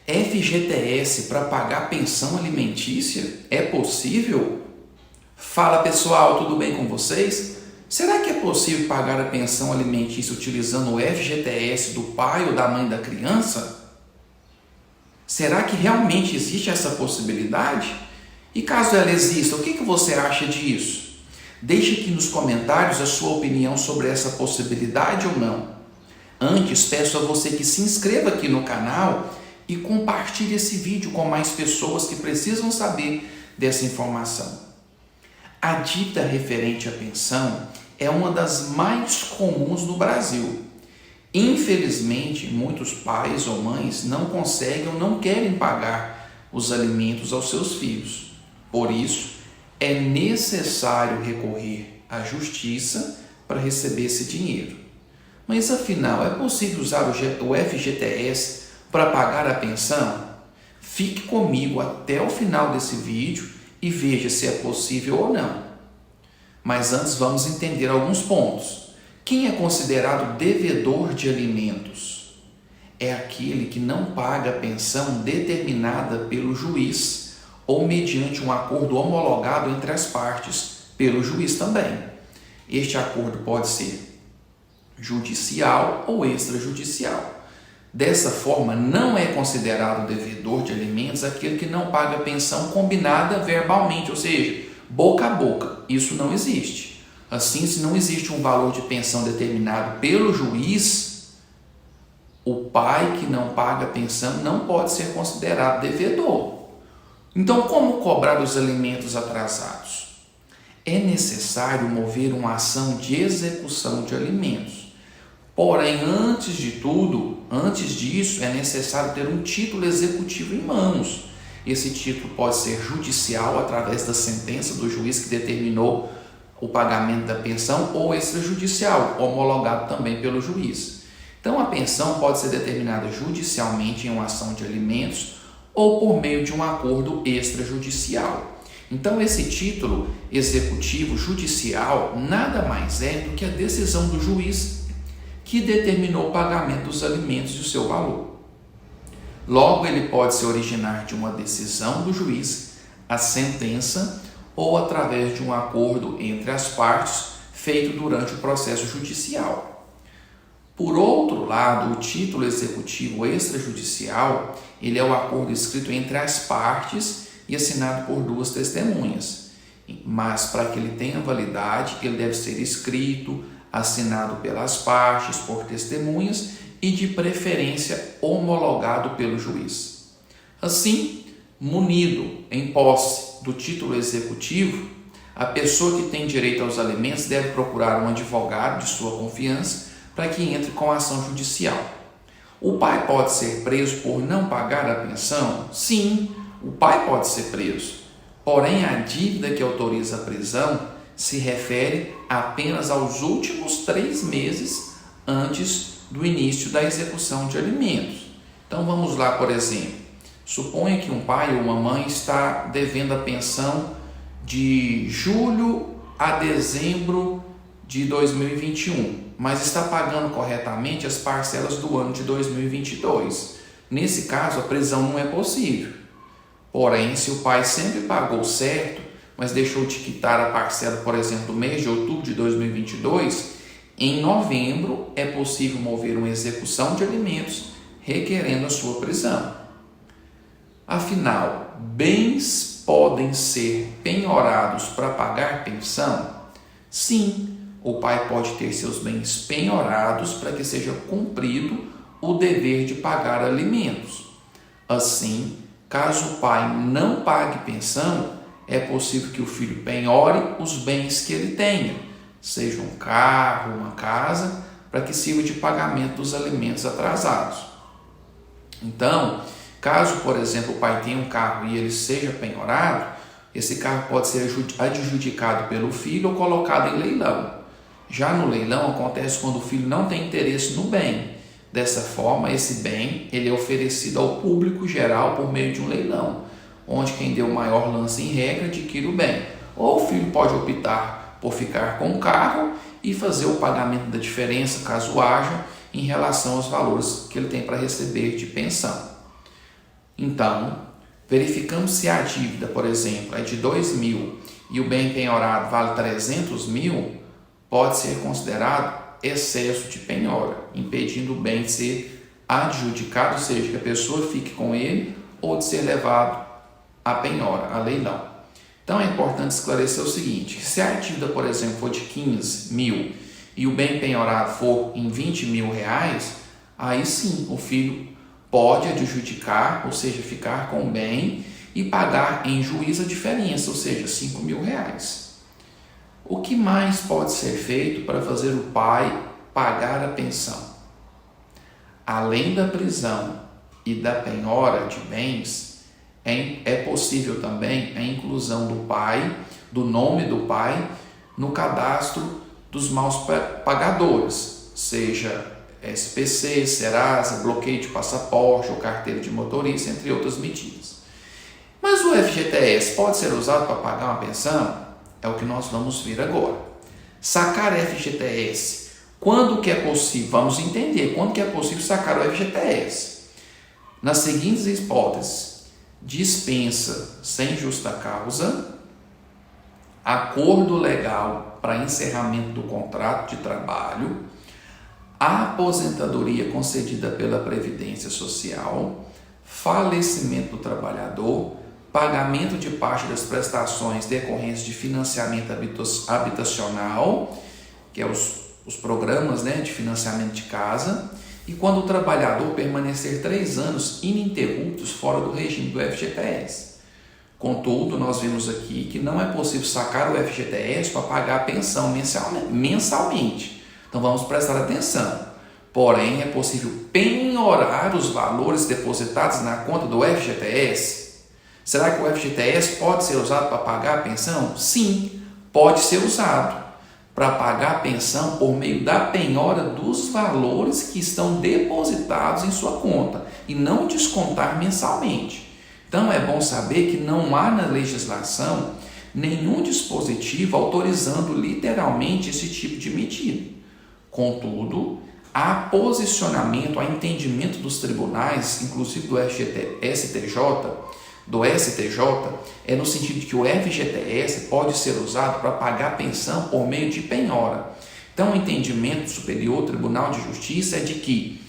FGTS para pagar pensão alimentícia? É possível? Fala pessoal, tudo bem com vocês? Será que é possível pagar a pensão alimentícia utilizando o FGTS do pai ou da mãe da criança? Será que realmente existe essa possibilidade? E caso ela exista, o que você acha disso? Deixe aqui nos comentários a sua opinião sobre essa possibilidade ou não. Antes, peço a você que se inscreva aqui no canal e compartilhe esse vídeo com mais pessoas que precisam saber dessa informação. A dívida referente à pensão é uma das mais comuns no Brasil. Infelizmente, muitos pais ou mães não conseguem ou não querem pagar os alimentos aos seus filhos. Por isso, é necessário recorrer à justiça para receber esse dinheiro. Mas afinal, é possível usar o FGTS para pagar a pensão? Fique comigo até o final desse vídeo e veja se é possível ou não. Mas antes vamos entender alguns pontos. Quem é considerado devedor de alimentos? É aquele que não paga a pensão determinada pelo juiz ou mediante um acordo homologado entre as partes pelo juiz também. Este acordo pode ser judicial ou extrajudicial. Dessa forma, não é considerado devedor de alimentos aquele que não paga a pensão combinada verbalmente, ou seja, boca a boca. Isso não existe. Assim, se não existe um valor de pensão determinado pelo juiz, o pai que não paga a pensão não pode ser considerado devedor. Então, como cobrar os alimentos atrasados? É necessário mover uma ação de execução de alimentos. Porém, antes disso, é necessário ter um título executivo em mãos. Esse título pode ser judicial, através da sentença do juiz que determinou o pagamento da pensão, ou extrajudicial, homologado também pelo juiz. Então, a pensão pode ser determinada judicialmente em uma ação de alimentos ou por meio de um acordo extrajudicial. Então, esse título executivo judicial nada mais é do que a decisão do juiz que determinou o pagamento dos alimentos e o seu valor. Logo, ele pode se originar de uma decisão do juiz, a sentença, ou através de um acordo entre as partes feito durante o processo judicial. Por outro lado, o título executivo extrajudicial, ele é o acordo escrito entre as partes e assinado por duas testemunhas. Mas para que ele tenha validade, ele deve ser escrito, assinado pelas partes, por testemunhas e de preferência homologado pelo juiz. Assim, munido em posse do título executivo, a pessoa que tem direito aos alimentos deve procurar um advogado de sua confiança para que entre com a ação judicial. O pai pode ser preso por não pagar a pensão? Sim, o pai pode ser preso. Porém, a dívida que autoriza a prisão se refere apenas aos últimos 3 meses antes do início da execução de alimentos. Então vamos lá, por exemplo. Suponha que um pai ou uma mãe está devendo a pensão de julho a dezembro de 2021, mas está pagando corretamente as parcelas do ano de 2022. Nesse caso, a prisão não é possível. Porém, se o pai sempre pagou certo, mas deixou de quitar a parcela, por exemplo, do mês de outubro de 2022, em novembro é possível mover uma execução de alimentos requerendo a sua prisão. Afinal, bens podem ser penhorados para pagar pensão? Sim, o pai pode ter seus bens penhorados para que seja cumprido o dever de pagar alimentos. Assim, caso o pai não pague pensão, é possível que o filho penhore os bens que ele tenha, seja um carro, uma casa, para que sirva de pagamento dos alimentos atrasados. Então, caso, por exemplo, o pai tenha um carro e ele seja penhorado, esse carro pode ser adjudicado pelo filho ou colocado em leilão. Já no leilão acontece quando o filho não tem interesse no bem. Dessa forma, esse bem ele é oferecido ao público geral por meio de um leilão, onde quem deu o maior lance em regra adquire o bem. Ou o filho pode optar por ficar com o carro e fazer o pagamento da diferença, caso haja, em relação aos valores que ele tem para receber de pensão. Então, verificamos se a dívida, por exemplo, é de 2.000 e o bem penhorado vale 300.000, pode ser considerado excesso de penhora, impedindo o bem de ser adjudicado, ou seja, que a pessoa fique com ele, ou de ser levado à penhora, a leilão. Então é importante esclarecer o seguinte: se a dívida, por exemplo, for de 15.000 e o bem penhorado for em 20.000 reais, aí sim o filho pode adjudicar, ou seja, ficar com o bem e pagar em juízo a diferença, ou seja, 5.000 reais. O que mais pode ser feito para fazer o pai pagar a pensão? Além da prisão e da penhora de bens, é possível também a inclusão do pai, do nome do pai, no cadastro dos maus pagadores, seja SPC, Serasa, bloqueio de passaporte ou carteira de motorista, entre outras medidas. Mas o FGTS pode ser usado para pagar uma pensão? É o que nós vamos ver agora. Sacar FGTS. Quando que é possível? Vamos entender quando que é possível sacar o FGTS. Nas seguintes hipóteses: dispensa sem justa causa, acordo legal para encerramento do contrato de trabalho, aposentadoria concedida pela Previdência Social, falecimento do trabalhador, pagamento de parte das prestações decorrentes de financiamento habitacional, que é os programas, né, de financiamento de casa, e quando o trabalhador permanecer 3 anos ininterruptos fora do regime do FGTS. Contudo, nós vimos aqui que não é possível sacar o FGTS para pagar a pensão mensalmente. Então vamos prestar atenção. Porém, é possível penhorar os valores depositados na conta do FGTS? Será que o FGTS pode ser usado para pagar a pensão? Sim, pode ser usado para pagar a pensão por meio da penhora dos valores que estão depositados em sua conta e não descontar mensalmente. Então é bom saber que não há na legislação nenhum dispositivo autorizando literalmente esse tipo de medida. Contudo, há posicionamento, há entendimento dos tribunais, inclusive do STJ, é no sentido de que o FGTS pode ser usado para pagar pensão por meio de penhora. Então, o entendimento do Superior Tribunal de Justiça é de que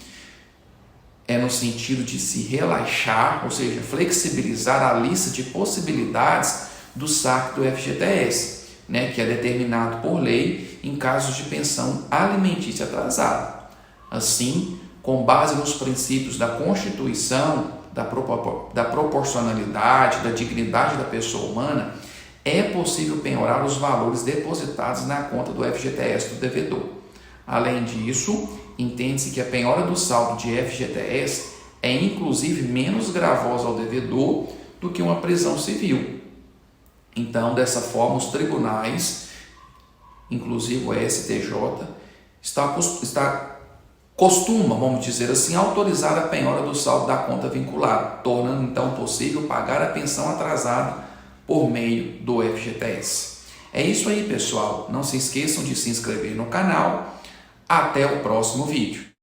é no sentido de se relaxar, ou seja, flexibilizar a lista de possibilidades do saque do FGTS, né, que é determinado por lei em casos de pensão alimentícia atrasada. Assim, com base nos princípios da Constituição, da proporcionalidade, da dignidade da pessoa humana, é possível penhorar os valores depositados na conta do FGTS do devedor. Além disso, entende-se que a penhora do saldo de FGTS é inclusive menos gravosa ao devedor do que uma prisão civil. Então, dessa forma, os tribunais, inclusive o STJ, costuma, vamos dizer assim, autorizar a penhora do saldo da conta vinculada, tornando então possível pagar a pensão atrasada por meio do FGTS. É isso aí, pessoal. Não se esqueçam de se inscrever no canal. Até o próximo vídeo.